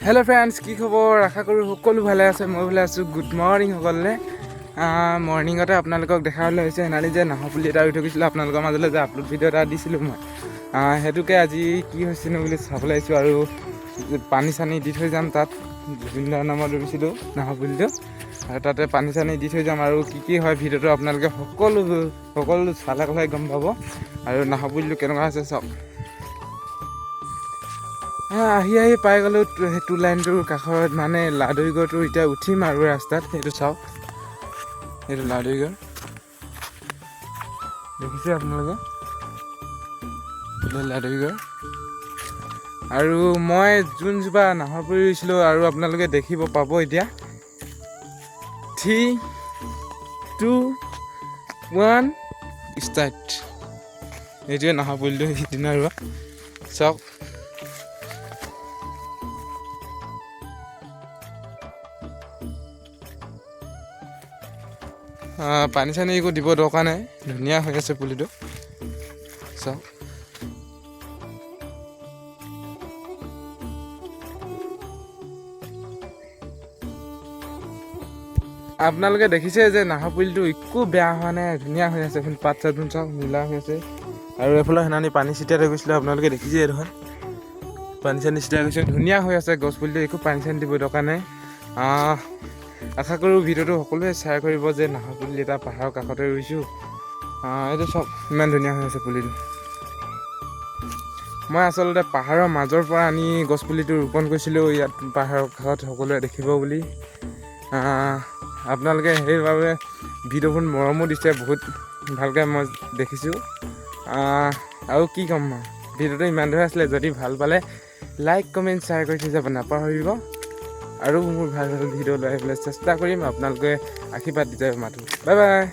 Hello' friends, কি খবৰ? আশা কৰোঁ সকলো ভালে আছে। মই ভালে আছোঁ। Good morning সকলোলে। মৰ্ণিঙতে আপোনালোকক দেখাবলৈ হৈছে সেনালি যে নাহৰ পুলি এটা ৰুই থৈ গৈছিলোঁ আপোনালোকৰ মাজলৈ যে আপলোড ভিডিঅ' এটা দিছিলোঁ মই। সেইটোকে আজি কি হৈছেনো বুলি চাবলৈ আহিছোঁ আৰু পানী চানী দি থৈ যাম তাত। বিভিন্ন নামত ৰুইছিলোঁ নাহৰ পুলিটো আৰু তাতে পানী চানী দি থৈ যাম আৰু কি হয় ভিডিঅ'টো আপোনালোকে সকলো চালে গম পাব। আৰু নাহৰ পুলিটো কেনেকুৱা আছে চাওক। আহি পাই গ'লোঁ সেইটো লাইনটোৰ কাষত, মানে লাডুৰিগড়টো এতিয়া উঠিম আৰু ৰাস্তাত। সেইটো চাওক, সেইটো লাডুৰিগড় দেখিছে আপোনালোকে, লাডুৰিগড়। আৰু মই যোনজোপা নাহৰ পুলি ৰুইছিলোঁ আৰু আপোনালোকে দেখিব পাব এতিয়া। 3, 2, 1 ষ্টাৰ্ট। এইটোৱে নাহৰ পুলিটো সিদিনা ৰোৱা চাওক। পানী চানী একো দিব দৰকাৰ নাই, ধুনীয়া হৈ আছে পুলিটো চাওক। আপোনালোকে দেখিছে যে নাহৰ পুলিটো একো বেয়া হোৱা নাই, ধুনীয়া হৈ আছে। পাত চাতবোৰ চাওক, নীলা হৈ আছে। আৰু এইফালে সেইদিনা পানী ছিটিয়াই থৈ গৈছিলোঁ আপোনালোকে দেখিছে দেখোন, পানী চানী ছিটিয়াই গৈছে, ধুনীয়া হৈ আছে গছ পুলিটো। একো পানী চানী দিব দৰকাৰ নাই। আশা কৰোঁ ভিডিঅ'টো সকলোৱে শ্বেয়াৰ কৰিব যে নাহৰ পুলি এটা পাহাৰৰ কাষতে ৰুইছোঁ। এইটো চব ইমান ধুনীয়া হৈ আছে পুলিটো। মই আচলতে পাহাৰৰ মাজৰ পৰা আনি গছ পুলিটো ৰোপণ কৰিছিলোঁ ইয়াত পাহাৰৰ কাষত সকলোৱে দেখিব বুলি। আপোনালোকে সেইবাবে ভিডিঅ'বোৰ মৰমো দিছে, বহুত ভালকৈ মই দেখিছোঁ। আৰু কি ক'ম, ভিডিঅ'টো ইমান ধৰে আছিলে। যদি ভাল পালে লাইক কমেণ্ট শ্বেয়াৰ কৰি থৈ যাব নাপাহৰিব। আৰু মোৰ ভাল ভিডিঅ' লৈ আহিবলৈ চেষ্টা কৰিম। আপোনালোকে আশীৰ্বাদ দি যাব মাথো। Bye bye.